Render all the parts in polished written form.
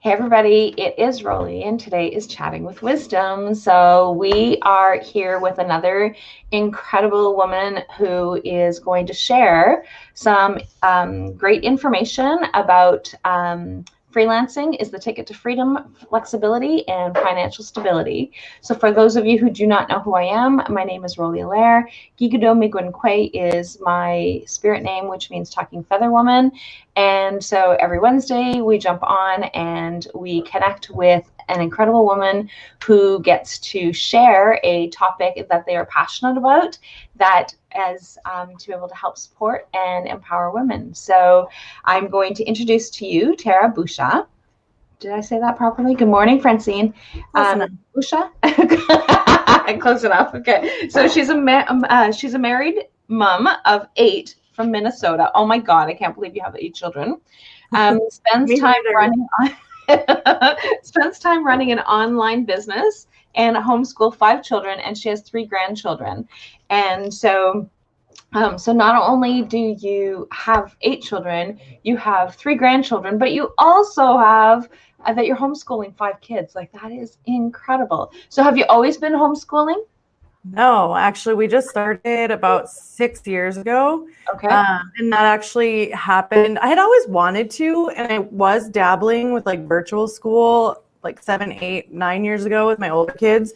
Hey everybody, it is Rollie and today is Chatting with Wisdom. So we are here with another incredible woman who is going to share some great information about freelancing is the ticket to freedom, flexibility, and financial stability. So for those of you who do not know who I am, my name is Rollie Allaire. Gigudo Migwenkwe is my spirit name, which means talking feather woman. And so every Wednesday we jump on and we connect with an incredible woman who gets to share a topic that they are passionate about that as to be able to help support and empower women. So I'm going to introduce to you Tara Bushaw. Did I say that properly? Good morning, Francine. Boucha? Close enough. Okay. So she's a married mom of 8 from Minnesota. Oh my God, I can't believe you have 8 children. Spends time running an online business and homeschool 5 children, and she has 3 grandchildren. And so not only do you have 8 children, you have 3 grandchildren, but you also have that you're homeschooling 5 kids. Like, that is incredible. So have you always been homeschooling? No, actually, we just started about 6 years ago. Okay. And that actually happened. I had always wanted to, and I was dabbling with like virtual school like 7, 8, 9 years ago with my older kids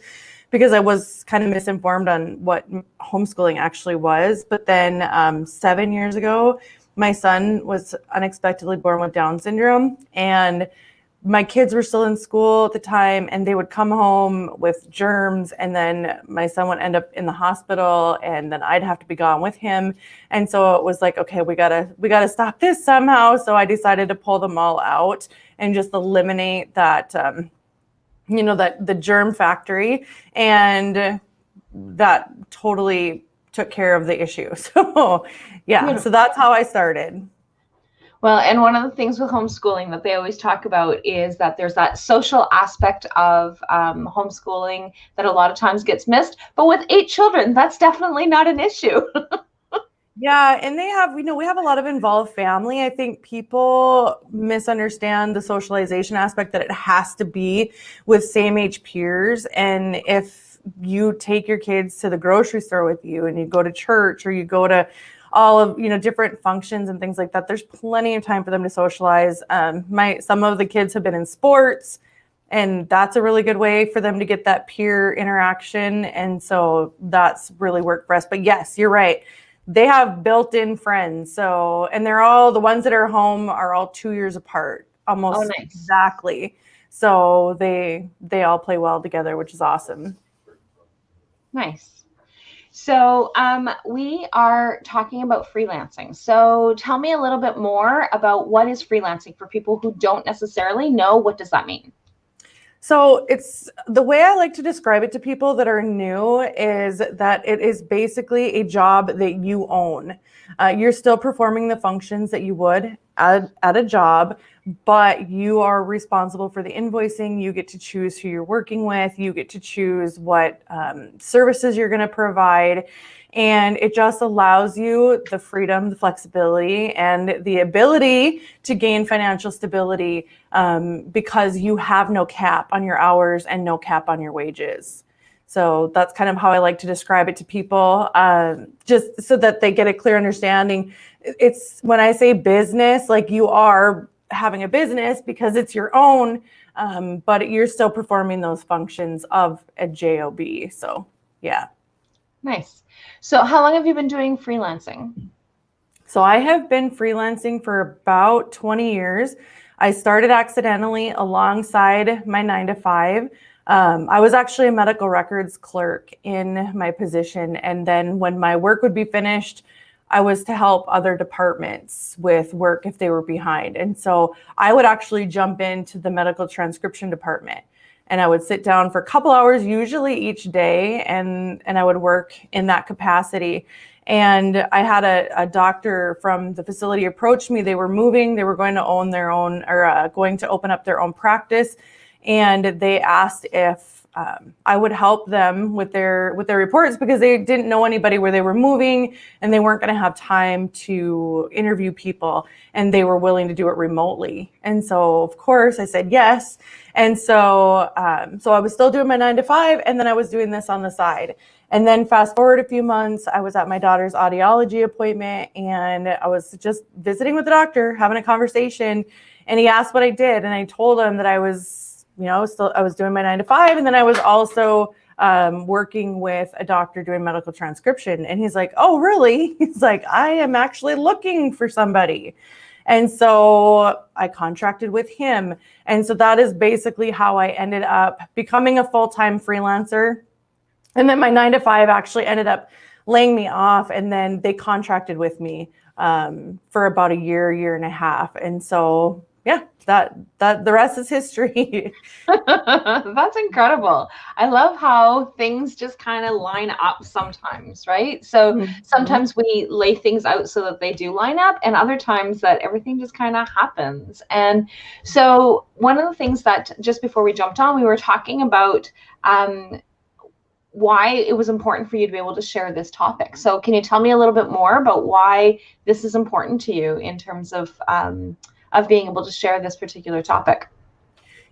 because I was kind of misinformed on what homeschooling actually was. But then 7 years ago, my son was unexpectedly born with Down syndrome, and my kids were still in school at the time, and they would come home with germs, and then my son would end up in the hospital, and then I'd have to be gone with him. And so it was like, okay, we gotta stop this somehow. So I decided to pull them all out and just eliminate that, that the germ factory, and that totally took care of the issue. So yeah, so that's how I started. Well, and one of the things with homeschooling that they always talk about is that there's that social aspect of homeschooling that a lot of times gets missed. But with 8 children, that's definitely not an issue. Yeah, and we have a lot of involved family. I think people misunderstand the socialization aspect, that it has to be with same age peers. And if you take your kids to the grocery store with you, and you go to church, or you go to all of different functions and things like that, there's plenty of time for them to socialize. Some of the kids have been in sports, and that's a really good way for them to get that peer interaction. And so that's really worked for us. But yes, you're right. They have built-in friends. So, and they're all, the ones that are home are all 2 years apart, almost. Nice. Exactly. So they all play well together, which is awesome. Nice. So we are talking about freelancing. So tell me a little bit more about what is freelancing for people who don't necessarily know. What does that mean? So it's the way I like to describe it to people that are new is that it is basically a job that you own. You're still performing the functions that you would at a job, but you are responsible for the invoicing. You get to choose who you're working with. You get to choose what services you're going to provide. And it just allows you the freedom, the flexibility, and the ability to gain financial stability because you have no cap on your hours and no cap on your wages. So that's kind of how I like to describe it to people, just so that they get a clear understanding. It's when I say business, like you are having a business because it's your own, but you're still performing those functions of a job. So yeah. Nice. So how long have you been doing freelancing? So I have been freelancing for about 20 years. I started accidentally alongside my 9-to-5. I was actually a medical records clerk in my position. And then when my work would be finished, I was to help other departments with work if they were behind. And so I would actually jump into the medical transcription department. And I would sit down for a couple hours, usually each day, and I would work in that capacity. And I had a doctor from the facility approach me. They were moving. They were going to own their own, or going to open up their own practice. And they asked if I would help them with their reports because they didn't know anybody where they were moving and they weren't going to have time to interview people, and they were willing to do it remotely. And so of course I said yes. And so so I was still doing my 9 to 5, and then I was doing this on the side. And then fast forward a few months, I was at my daughter's audiology appointment, and I was just visiting with the doctor, having a conversation, and he asked what I did, and I told him that I was, I was doing my 9 to 5, and then I was also working with a doctor doing medical transcription. And he's like, "Oh, really?" He's like, "I am actually looking for somebody." And so I contracted with him. And so that is basically how I ended up becoming a full-time freelancer. And then my 9 to 5 actually ended up laying me off, and then they contracted with me for about a year and a half. And so, yeah, that the rest is history. That's incredible. I love how things just kind of line up sometimes, right? So sometimes we lay things out so that they do line up, and other times that everything just kind of happens. And so one of the things that just before we jumped on, we were talking about why it was important for you to be able to share this topic. So can you tell me a little bit more about why this is important to you in terms of being able to share this particular topic?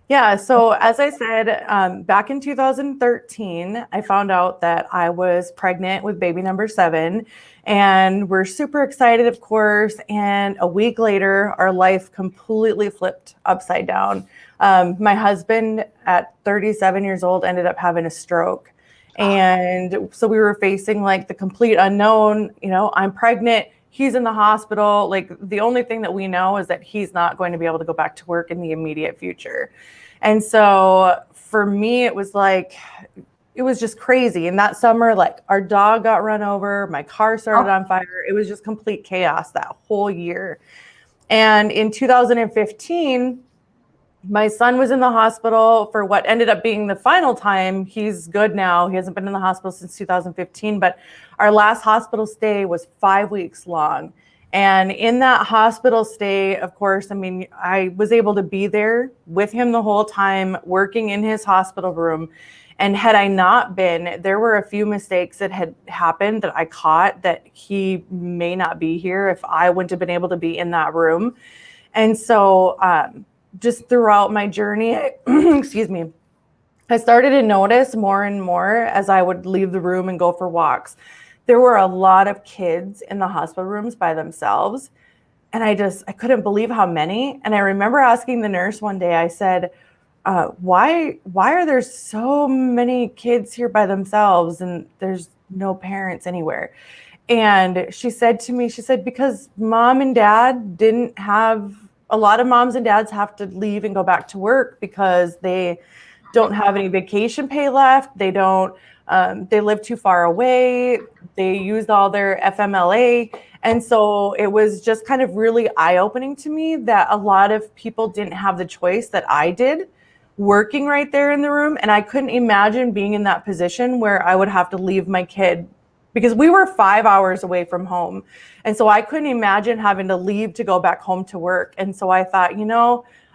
Yeah, so as I said, back in 2013, I found out that I was pregnant with baby number 7, and we're super excited, of course. And a week later, our life completely flipped upside down. My husband, at 37 years old, ended up having a stroke. And so we were facing like the complete unknown. I'm pregnant. He's in the hospital. Like, the only thing that we know is that he's not going to be able to go back to work in the immediate future. And so for me, it was just crazy. And that summer, like, our dog got run over, my car started on fire. It was just complete chaos that whole year. And in 2015, my son was in the hospital for what ended up being the final time. He's good now. He hasn't been in the hospital since 2015, but our last hospital stay was 5 weeks long. And in that hospital stay, of course, I was able to be there with him the whole time, working in his hospital room. And had I not been, there were a few mistakes that had happened that I caught that he may not be here if I wouldn't have been able to be in that room. And so, just throughout my journey, excuse me, I started to notice more and more as I would leave the room and go for walks. There were a lot of kids in the hospital rooms by themselves. And I couldn't believe how many. And I remember asking the nurse one day, I said, why are there so many kids here by themselves and there's no parents anywhere? And she said to me, because mom and dad didn't have, a lot of moms and dads have to leave and go back to work because they don't have any vacation pay left. They don't, they live too far away. They used all their FMLA. And so it was just kind of really eye-opening to me that a lot of people didn't have the choice that I did, working right there in the room. And I couldn't imagine being in that position where I would have to leave my kid, because we were 5 hours away from home. And so I couldn't imagine having to leave to go back home to work. And so I thought,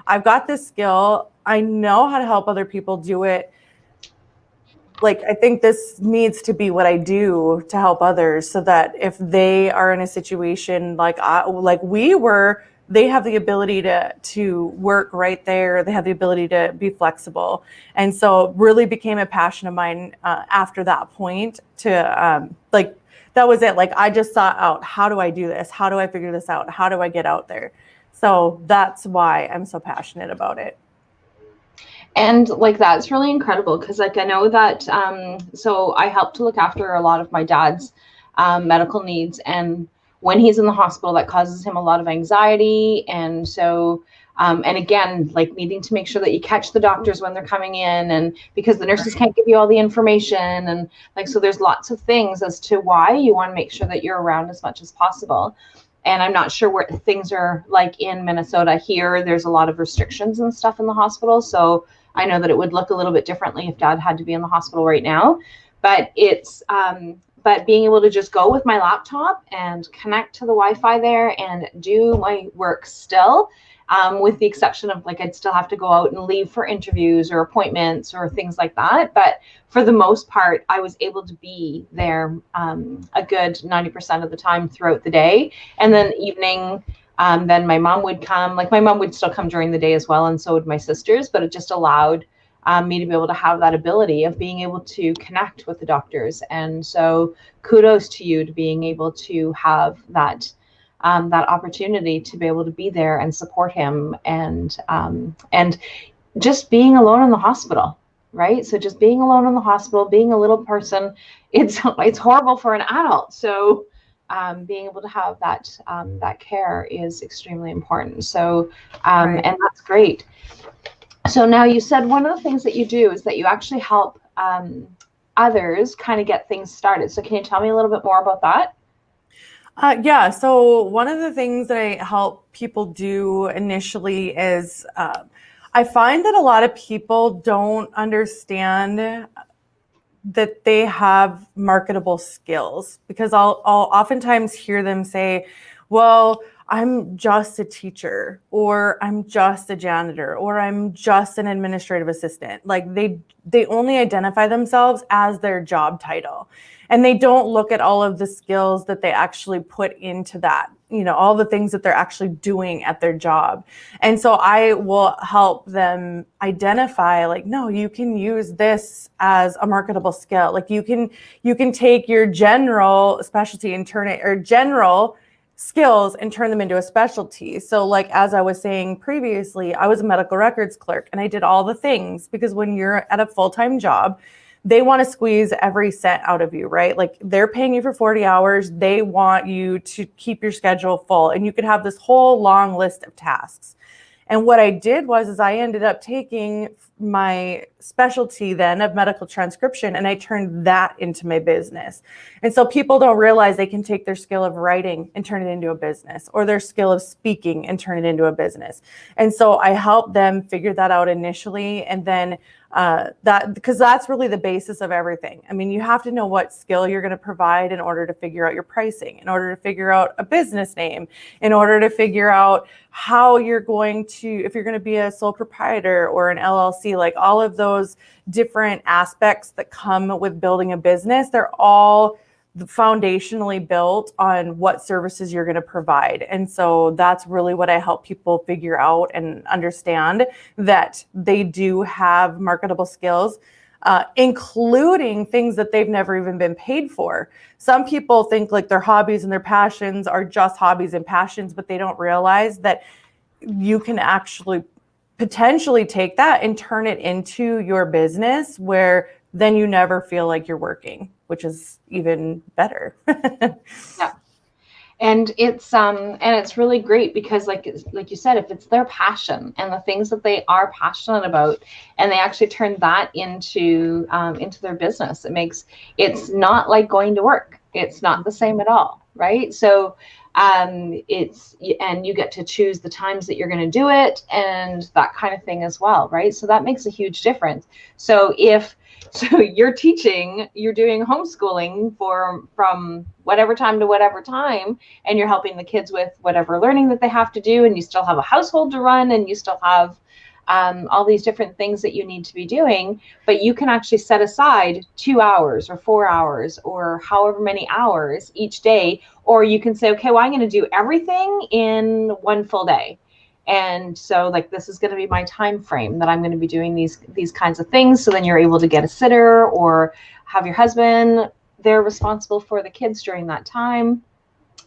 I've got this skill. I know how to help other people do it. Like, I think this needs to be what I do to help others, so that if they are in a situation like we were, they have the ability to work right there. They have the ability to be flexible. And so it really became a passion of mine after that point to that was it. Like, I just sought out, how do I do this? How do I figure this out? How do I get out there? So that's why I'm so passionate about it. And that's really incredible, because I know that so I help to look after a lot of my dad's medical needs, and when he's in the hospital, that causes him a lot of anxiety. And so and again, needing to make sure that you catch the doctors when they're coming in, and because the nurses can't give you all the information, and so there's lots of things as to why you want to make sure that you're around as much as possible. And I'm not sure what things are like in Minnesota. Here, there's a lot of restrictions and stuff in the hospital. So I know that it would look a little bit differently if Dad had to be in the hospital right now. But it's but being able to just go with my laptop and connect to the Wi-Fi there and do my work still, with the exception of like I'd still have to go out and leave for interviews or appointments or things like that. But for the most part, I was able to be there a good 90% of the time throughout the day. And then evening, then my mom would come. Like my mom would still come during the day as well, and so would my sisters. But it just allowed me to be able to have that ability of being able to connect with the doctors. And so kudos to you to being able to have that that opportunity to be able to be there and support him, and just being alone in the hospital, right? So just being alone in the hospital, being a little person, it's horrible for an adult. So being able to have that that care is extremely important. So Right. and that's great. So now you said one of the things that you do is that you actually help others kind of get things started. So can you tell me a little bit more about that? Yeah, so one of the things that I help people do initially is I find that a lot of people don't understand that they have marketable skills, because I'll oftentimes hear them say, well, I'm just a teacher, or I'm just a janitor, or I'm just an administrative assistant. Like they only identify themselves as their job title, and they don't look at all of the skills that they actually put into that, all the things that they're actually doing at their job. And so I will help them identify, like, no, you can use this as a marketable skill. Like you can take your general specialty and turn it, or general skills, and turn them into a specialty. So like, as I was saying previously, I was a medical records clerk and I did all the things, because when you're at a full-time job, they want to squeeze every cent out of you, right? Like they're paying you for 40 hours. They want you to keep your schedule full, and you could have this whole long list of tasks. And what I did is I ended up taking my specialty then of medical transcription, and I turned that into my business. And so people don't realize they can take their skill of writing and turn it into a business, or their skill of speaking and turn it into a business. And so I help them figure that out initially, and then because that's really the basis of everything. I mean, you have to know what skill you're going to provide in order to figure out your pricing, in order to figure out a business name, in order to figure out how you're going to, if you're going to be a sole proprietor or an LLC, like all of those different aspects that come with building a business, they're all foundationally built on what services you're going to provide. And so that's really what I help people figure out and understand, that they do have marketable skills, including things that they've never even been paid for. Some people think like their hobbies and their passions are just hobbies and passions, but they don't realize that you can actually potentially take that and turn it into your business, where then you never feel like you're working, which is even better. Yeah. And it's really great, because like you said, if it's their passion and the things that they are passionate about, and they actually turn that into their business, it's not like going to work. It's not the same at all, right? So and you get to choose the times that you're going to do it and that kind of thing as well, right? So that makes a huge difference. So you're teaching, you're doing homeschooling from whatever time to whatever time, and you're helping the kids with whatever learning that they have to do, and you still have a household to run, and you still have all these different things that you need to be doing, but you can actually set aside 2 hours or 4 hours or however many hours each day, or you can say, okay, well, I'm going to do everything in one full day. And so like, this is going to be my time frame that I'm going to be doing these kinds of things. So then you're able to get a sitter or have your husband, they're responsible for the kids during that time.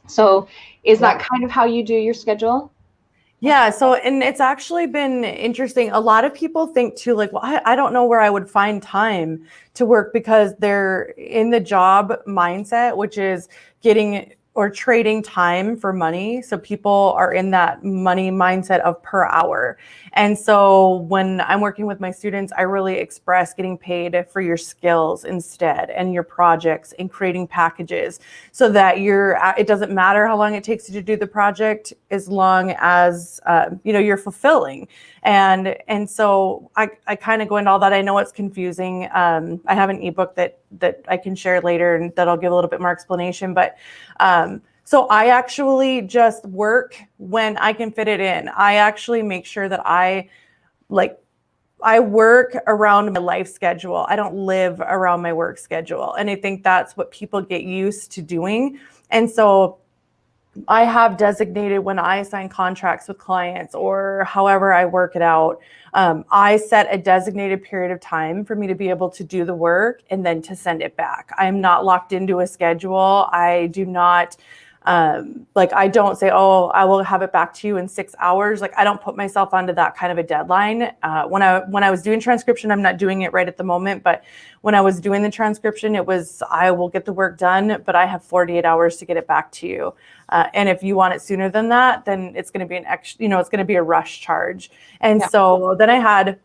So is that kind of how you do your schedule? Yeah. So, and it's actually been interesting. A lot of people think too, like, well, I don't know where I would find time to work, because they're in the job mindset, which is getting or trading time for money. So people are in that money mindset of per hour. And so when I'm working with my students, I really express getting paid for your skills instead, and your projects, and creating packages, so that it doesn't matter how long it takes you to do the project, as long as you're fulfilling. And so I kind of go into all that. I know it's confusing. I have an ebook that that I can share later, and that I'll give a little bit more explanation. But so I actually just work when I can fit it in. I actually make sure that I work around my life schedule. I don't live around my work schedule. And I think that's what people get used to doing. And so I have designated when I sign contracts with clients or however I work it out, I set a designated period of time for me to be able to do the work and then to send it back. I'm not locked into a schedule. I do not, I don't say, oh, I will have it back to you in 6 hours. Like, I don't put myself onto that kind of a deadline. When I was doing transcription, I'm not doing it right at the moment, but when I was doing the transcription, it was, I will get the work done, but I have 48 hours to get it back to you. And if you want it sooner than that, then it's going to be it's going to be a rush charge. And so then I had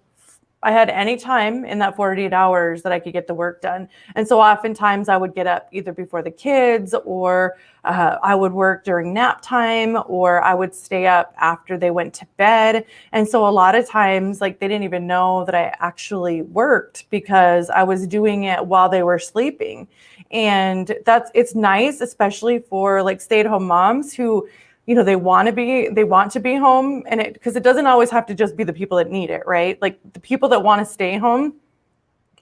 any time in that 48 hours that I could get the work done. And so oftentimes I would get up either before the kids, or I would work during nap time, or I would stay up after they went to bed. And so a lot of times, like, they didn't even know that I actually worked because I was doing it while they were sleeping. And it's nice, especially for like stay-at-home moms who, they want to be home, and because it doesn't always have to just be the people that need it, right? Like, the people that want to stay home,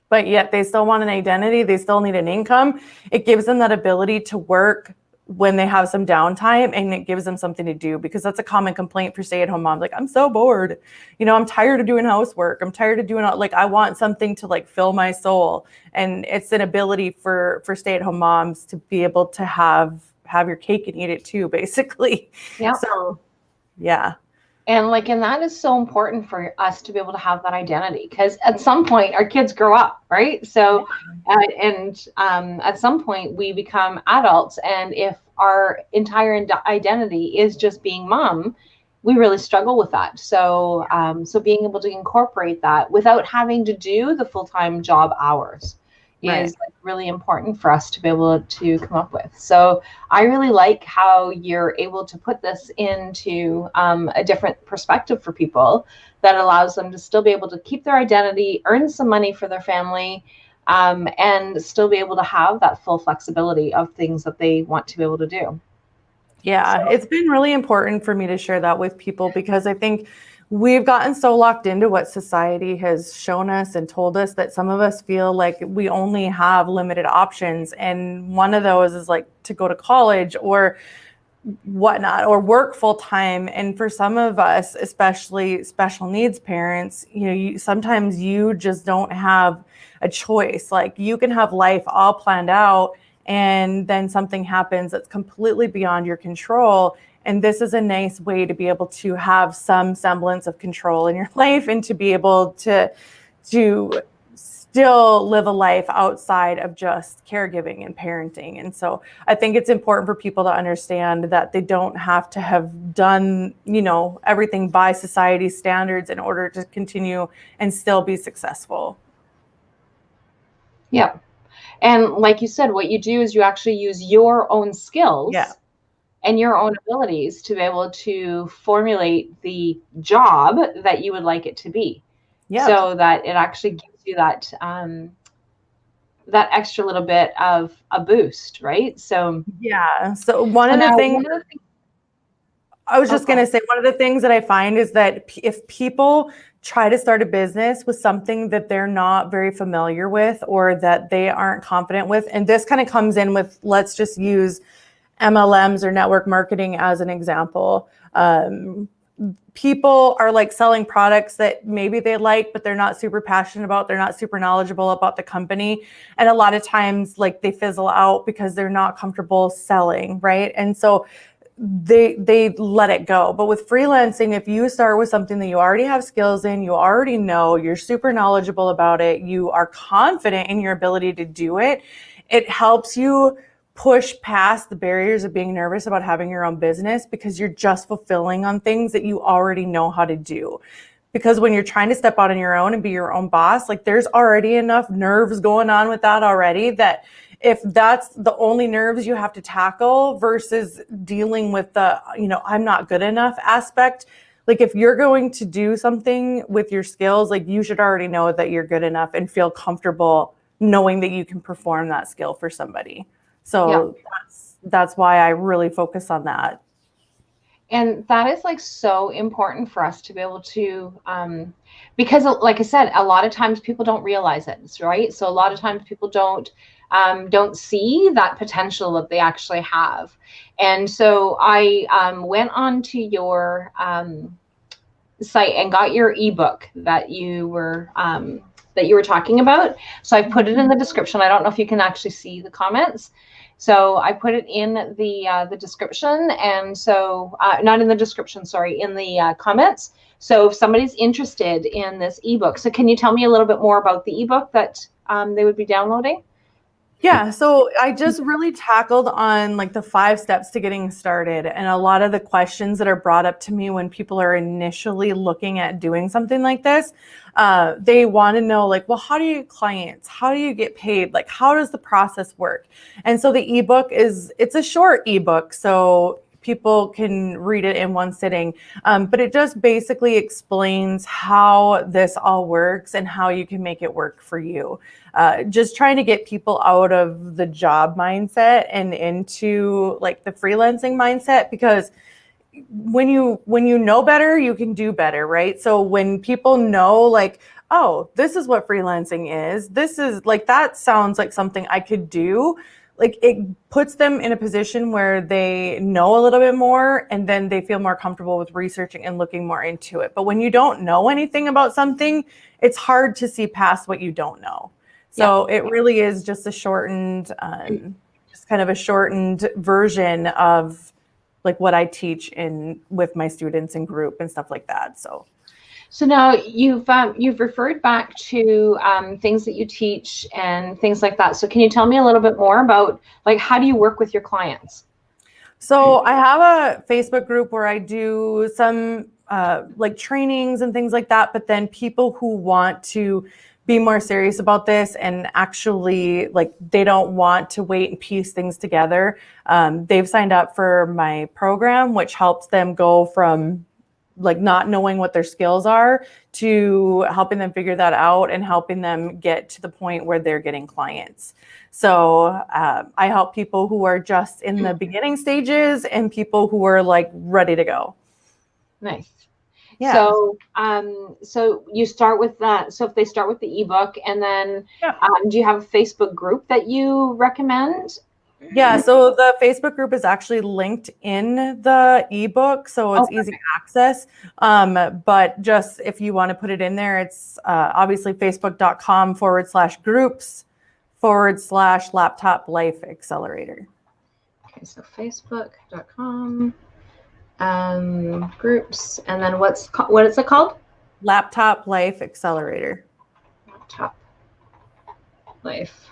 but yet they still want an identity, they still need an income. It gives them that ability to work when they have some downtime, and it gives them something to do, because that's a common complaint for stay-at-home moms. Like, I'm so bored. I'm tired of doing housework. I'm tired of doing I want something to like fill my soul. And it's an ability for stay-at-home moms to be able to have your cake and eat it too, basically. Yeah. So, yeah. And that is so important for us to be able to have that identity, because at some point our kids grow up, right? So, at some point we become adults, and if our entire identity is just being mom, we really struggle with that. So, so being able to incorporate that without having to do the full-time job hours is really important for us to be able to come up with. So I really like how you're able to put this into a different perspective for people that allows them to still be able to keep their identity, earn some money for their family, and still be able to have that full flexibility of things that they want to be able to do. Yeah, it's been really important for me to share that with people, because I think we've gotten so locked into what society has shown us and told us that some of us feel like we only have limited options. And one of those is like to go to college or whatnot, or work full time. And for some of us, especially special needs parents, sometimes you just don't have a choice. Like, you can have life all planned out, and then something happens that's completely beyond your control. And this is a nice way to be able to have some semblance of control in your life, and to be able to still live a life outside of just caregiving and parenting. And so I think it's important for people to understand that they don't have to have done, everything by society's standards in order to continue and still be successful. Yeah. And like you said, what you do is you actually use your own skills and your own abilities to be able to formulate the job that you would like it to be. So that it actually gives you that extra little bit of a boost, right? So So one of the things I was just going to say, one of the things that I find is that if people try to start a business with something that they're not very familiar with, or that they aren't confident with, and this kind of comes in with, let's just use MLMs or network marketing as an example. People are like selling products that maybe they like, but they're not super passionate about, they're not super knowledgeable about the company. And a lot of times, like, they fizzle out because they're not comfortable selling, right? And so they let it go. But with freelancing, if you start with something that you already have skills in, you already know, you're super knowledgeable about it, you are confident in your ability to do it, it helps you push past the barriers of being nervous about having your own business, because you're just fulfilling on things that you already know how to do. Because when you're trying to step out on your own and be your own boss, like, there's already enough nerves going on with that already, that if that's the only nerves you have to tackle versus dealing with the, I'm not good enough aspect, like, if you're going to do something with your skills, like, you should already know that you're good enough and feel comfortable knowing that you can perform that skill for somebody. So Yeah. that's why I really focus on that. And that is like so important for us to be able to, because like I said, a lot of times people don't realize it, right? So a lot of times people don't see that potential that they actually have. And so I went on to your site and got your ebook that you were talking about. So I put it in the description. I don't know if you can actually see the comments. So I put it in the description, and so not in the description, sorry, in the comments. So if somebody's interested in this ebook, so can you tell me a little bit more about the ebook that they would be downloading? Yeah, so I just really tackled on like the 5 steps to getting started, and a lot of the questions that are brought up to me when people are initially looking at doing something like this. They want to know, like, well, how do you get clients? How do you get paid? Like, how does the process work? And so the ebook it's a short ebook, so people can read it in one sitting. But it just basically explains how this all works and how you can make it work for you. Just trying to get people out of the job mindset and into like the freelancing mindset, because when you know better, you can do better, right? So when people know, like, oh, this is what freelancing is, this is like, that sounds like something I could do, like, it puts them in a position where they know a little bit more, and then they feel more comfortable with researching and looking more into it. But when you don't know anything about something, it's hard to see past what you don't know. So it really is just a shortened, just kind of a shortened version of like what I teach in with my students in group and stuff like that. So now you've referred back to things that you teach and things like that. So can you tell me a little bit more about, like, how do you work with your clients? So I have a Facebook group where I do some like trainings and things like that, but then people who want to be more serious about this and actually, like, they don't want to wait and piece things together, they've signed up for my program, which helps them go from like not knowing what their skills are to helping them figure that out and helping them get to the point where they're getting clients. So I help people who are just in the beginning stages and people who are like ready to go. Nice. Yeah. So you start with that. So if they start with the ebook, and then do you have a Facebook group that you recommend? Yeah, so the Facebook group is actually linked in the ebook, so it's easy access. But just if you want to put it in there, it's obviously facebook.com/groups/laptop life accelerator. Okay, so facebook.com groups, and then what is it called? Laptop Life Accelerator. Laptop Life.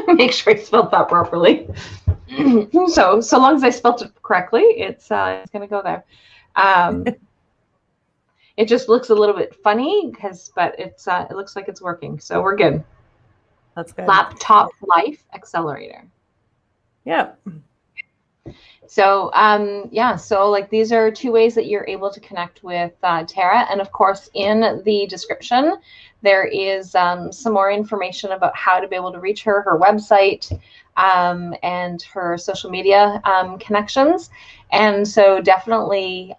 Make sure I spelled that properly. So long as I spelled it correctly, it's going to go there. It just looks a little bit funny but it looks like it's working, so we're good. That's good. Laptop Life Accelerator. Yeah. So so like these are 2 ways that you're able to connect with Tara, and of course in the description there is some more information about how to be able to reach her website, and her social media connections. And so definitely,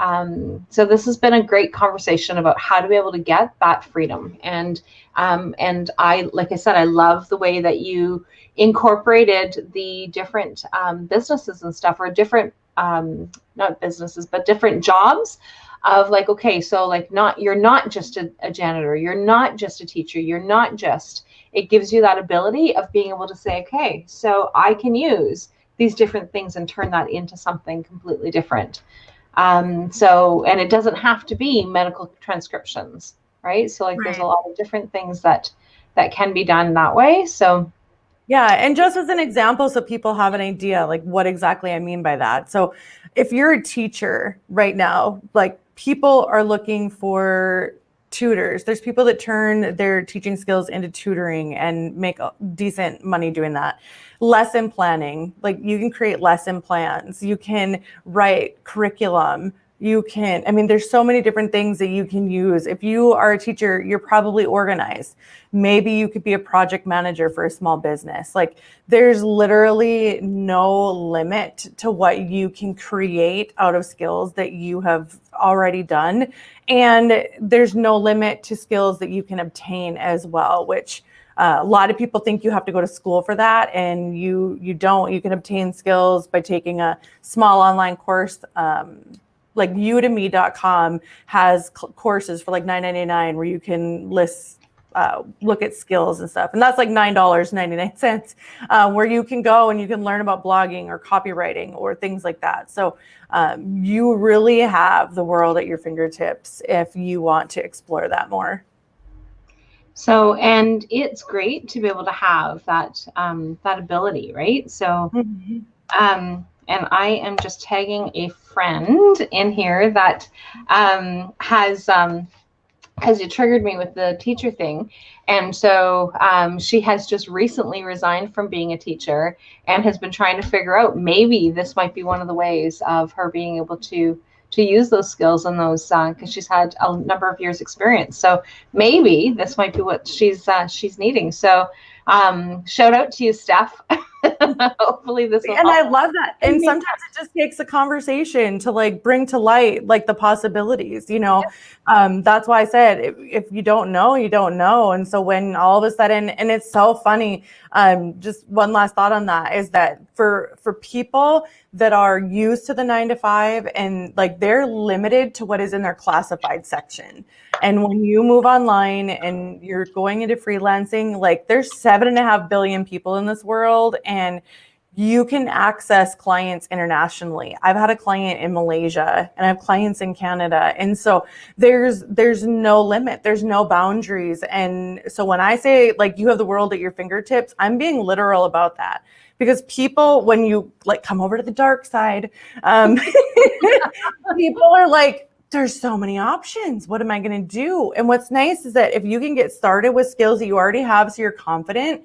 so this has been a great conversation about how to be able to get that freedom. And I, like I said, I love the way that you incorporated the different businesses and stuff, or different, not businesses, but different jobs of like, okay, so like you're not just a janitor, you're not just a teacher, you're not just, it gives you that ability of being able to say, okay, so I can use these different things and turn that into something completely different. And it doesn't have to be medical transcriptions, right? So like there's a lot of different things that can be done that way. So yeah, and just as an example, so people have an idea like what exactly I mean by that. So if you're a teacher right now, like people are looking for tutors. There's people that turn their teaching skills into tutoring and make decent money doing that. Lesson planning, like you can create lesson plans, you can write curriculum, You can, I mean, there's so many different things that you can use. If you are a teacher, you're probably organized. Maybe you could be a project manager for a small business. Like, there's literally no limit to what you can create out of skills that you have already done. And there's no limit to skills that you can obtain as well, which a lot of people think you have to go to school for that, and you don't. You can obtain skills by taking a small online course. Like udemy.com has courses for like $9.99 where you can look at skills and stuff. And that's like $9.99, where you can go and you can learn about blogging or copywriting or things like that. So you really have the world at your fingertips if you want to explore that more. So, and it's great to be able to have that, that ability, right? So, and I am just tagging a friend in here that has because it triggered me with the teacher thing. And so she has just recently resigned from being a teacher and has been trying to figure out maybe this might be one of the ways of her being able to use those skills and those because she's had a number of years experience. So maybe this might be what she's needing. So shout out to you, Steph. Hopefully this will and help. I love that. And sometimes it just takes a conversation to like bring to light like the possibilities, you know. That's why I said if you don't know, you don't know. And so when all of a sudden, and it's so funny, just one last thought on that is that for people that are used to the 9 to 5 and like they're limited to what is in their classified section. And when you move online and you're going into freelancing, like there's 7.5 billion people in this world and you can access clients internationally. I've had a client in Malaysia and I have clients in Canada. And so there's no limit, there's no boundaries. And so when I say like you have the world at your fingertips, I'm being literal about that. Because people, when you like come over to the dark side, people are like, there's so many options. What am I going to do? And what's nice is that if you can get started with skills that you already have, so you're confident,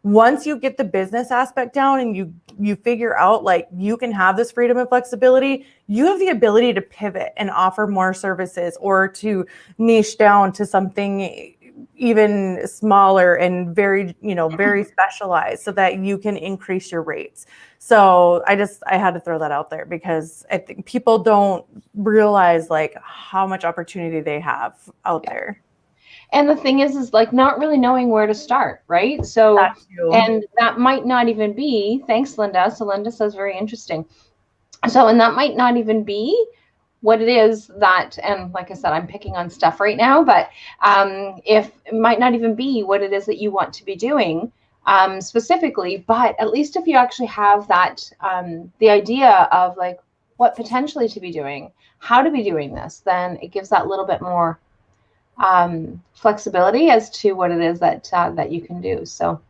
once you get the business aspect down and you figure out like you can have this freedom and flexibility, you have the ability to pivot and offer more services or to niche down to something even smaller and very, very specialized so that you can increase your rates. So I had to throw that out there because I think people don't realize like how much opportunity they have out there. And the thing is like not really knowing where to start, right? So, and that might not even be, thanks, Linda. So Linda says very interesting. So, and that might not even be what it is that, and like I said, I'm picking on stuff right now, but if it might not even be what it is that you want to be doing specifically, but at least if you actually have that, the idea of like what potentially to be doing, how to be doing this, then it gives that little bit more flexibility as to what it is that that you can do. So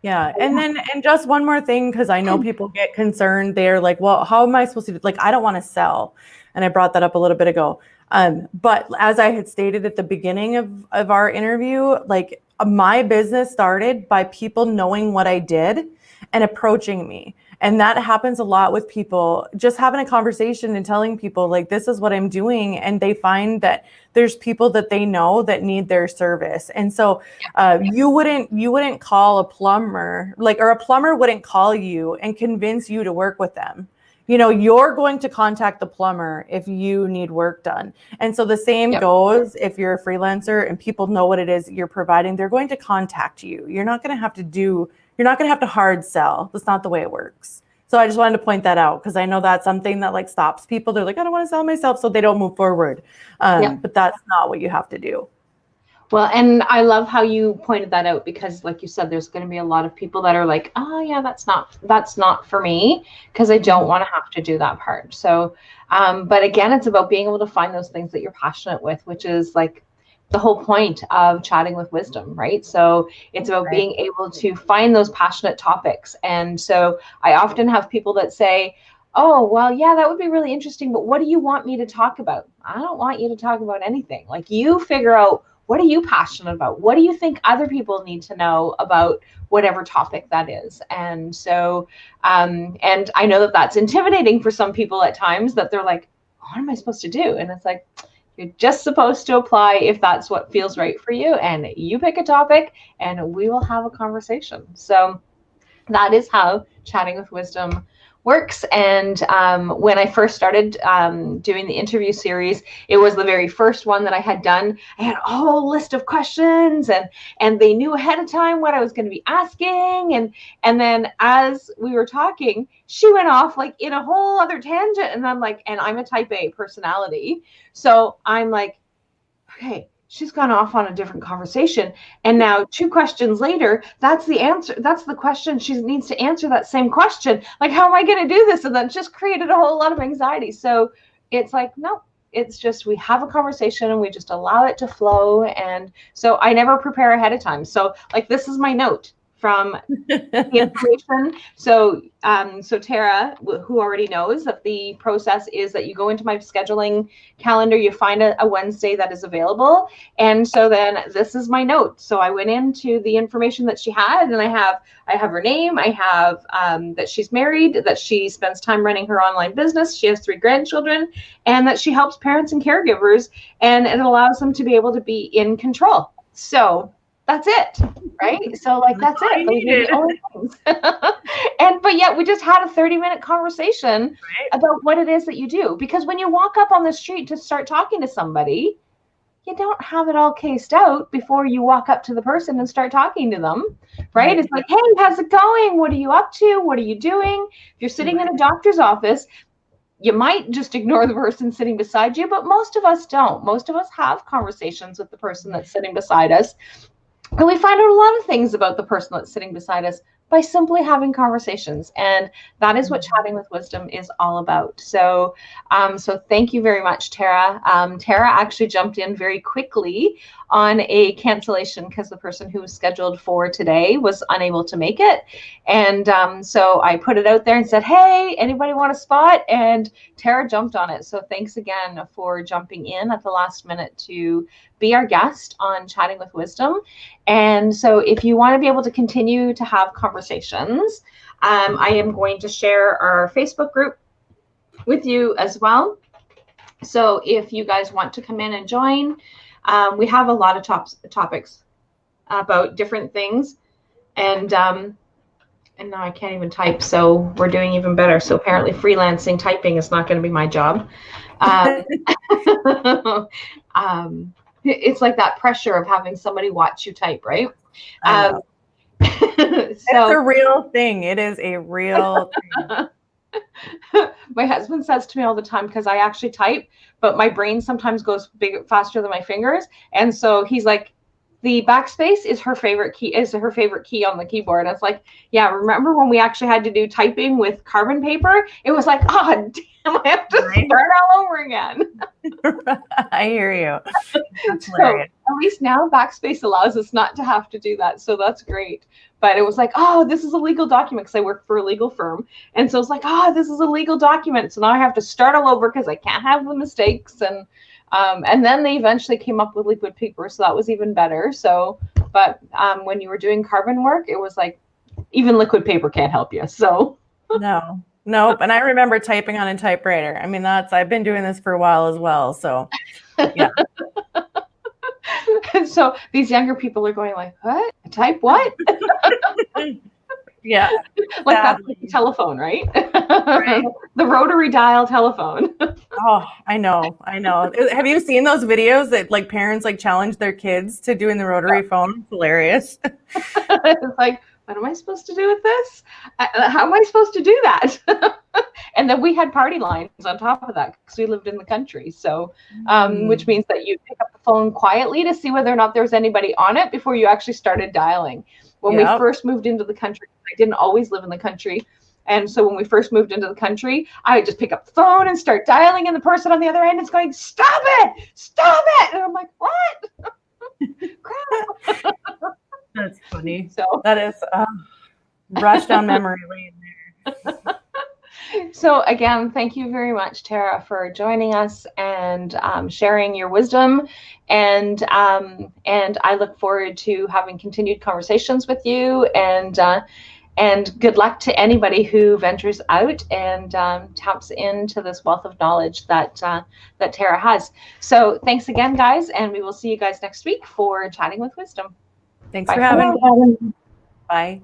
yeah. And just one more thing, because I know people get concerned. They're like, well, how am I supposed to do? Like, I don't want to sell. And I brought that up a little bit ago. But as I had stated at the beginning of our interview, like my business started by people knowing what I did and approaching me. And that happens a lot with people just having a conversation and telling people like, this is what I'm doing. And they find that there's people that they know that need their service. And so you wouldn't call a plumber, or a plumber wouldn't call you and convince you to work with them. You're going to contact the plumber if you need work done. And so the same goes if you're a freelancer and people know what it is that you're providing, they're going to contact you. You're not going to have to hard sell. That's not the way it works. So I just wanted to point that out because I know that's something that like stops people. They're like, I don't want to sell myself, so they don't move forward. But that's not what you have to do. Well, and I love how you pointed that out because like you said, there's going to be a lot of people that are like, oh yeah, that's not for me because I don't want to have to do that part. So, but again, it's about being able to find those things that you're passionate with, which is like the whole point of chatting with wisdom, right? So it's about being able to find those passionate topics. And so I often have people that say, oh, well, yeah, that would be really interesting, but what do you want me to talk about? I don't want you to talk about anything. Like you figure out, what are you passionate about? What do you think other people need to know about whatever topic that is? And so, and I know that that's intimidating for some people at times, that they're like, what am I supposed to do? And it's like, you're just supposed to apply if that's what feels right for you. And you pick a topic and we will have a conversation. So that is how Chatting with Wisdom works. And when I first started doing the interview series, it was the very first one that I had done. I had a whole list of questions, and they knew ahead of time what I was going to be asking. And then as we were talking, she went off like in a whole other tangent. And I'm like, and I'm a type A personality. So I'm like, okay, she's gone off on a different conversation. And now 2 questions later, that's the answer. That's the question. She needs to answer that same question. Like, how am I going to do this? And that just created a whole lot of anxiety. So it's like, no, it's just, we have a conversation and we just allow it to flow. And so I never prepare ahead of time. So like, this is my note from the information. So Tara, who already knows that the process is that you go into my scheduling calendar, you find a Wednesday that is available. And so then this is my note. So I went into the information that she had, and I have her name. I have that she's married, that she spends time running her online business. She has 3 grandchildren, and that she helps parents and caregivers, and it allows them to be able to be in control. So that's it, right? So like, that's it. Those are the only things. But yet we just had a 30-minute conversation about what it is that you do. Because when you walk up on the street to start talking to somebody, you don't have it all cased out before you walk up to the person and start talking to them, right? It's like, hey, how's it going? What are you up to? What are you doing? If you're sitting in a doctor's office, you might just ignore the person sitting beside you, but most of us don't. Most of us have conversations with the person that's sitting beside us. And we find out a lot of things about the person that's sitting beside us by simply having conversations. And that is what Chatting with Wisdom is all about. So thank you very much, Tara. Tara actually jumped in very quickly on a cancellation because the person who was scheduled for today was unable to make it. And so I put it out there and said, hey, anybody want a spot? And Tara jumped on it. So thanks again for jumping in at the last minute to be our guest on Chatting with Wisdom. And so if you want to be able to continue to have conversations, I am going to share our Facebook group with you as well. So if you guys want to come in and join, we have a lot of topics about different things. And now I can't even type, so we're doing even better. So apparently freelancing typing is not going to be my job. It's like that pressure of having somebody watch you type, right? So it's a real thing. It is a real thing. My husband says to me all the time, because I actually type, but my brain sometimes goes faster than my fingers. And so he's like, the backspace is her favorite key on the keyboard. And it's like, yeah, remember when we actually had to do typing with carbon paper? It was like, oh, damn, I have to start all over again. I hear you. So at least now backspace allows us not to have to do that. So that's great. But it was like, oh, this is a legal document, because I work for a legal firm. And so it's like, oh, this is a legal document. So now I have to start all over because I can't have the mistakes. And then they eventually came up with liquid paper, so that was even better. So, but when you were doing carbon work, it was like, even liquid paper can't help you. So Nope. And I remember typing on a typewriter. I mean, I've been doing this for a while as well. So yeah. So these younger people are going like, what? Type what? Yeah. Like that's like the telephone, right? The rotary dial telephone. Oh, I know. Have you seen those videos that like parents like challenge their kids to doing the rotary phone? It's hilarious. It's like, what am I supposed to do with this? How am I supposed to do that? And then we had party lines on top of that because we lived in the country. So, which means that you pick up the phone quietly to see whether or not there's anybody on it before you actually started dialing. When we first moved into the country, I didn't always live in the country. And so when we first moved into the country, I would just pick up the phone and start dialing, and the person on the other end is going, stop it. And I'm like, what? Crap. That's funny. So that is rush down memory lane there. So again, thank you very much, Tara, for joining us and sharing your wisdom. And I look forward to having continued conversations with you. And And good luck to anybody who ventures out and taps into this wealth of knowledge that that Tara has. So thanks again, guys, and we will see you guys next week for Chatting with Wisdom. Thanks for having me. Bye.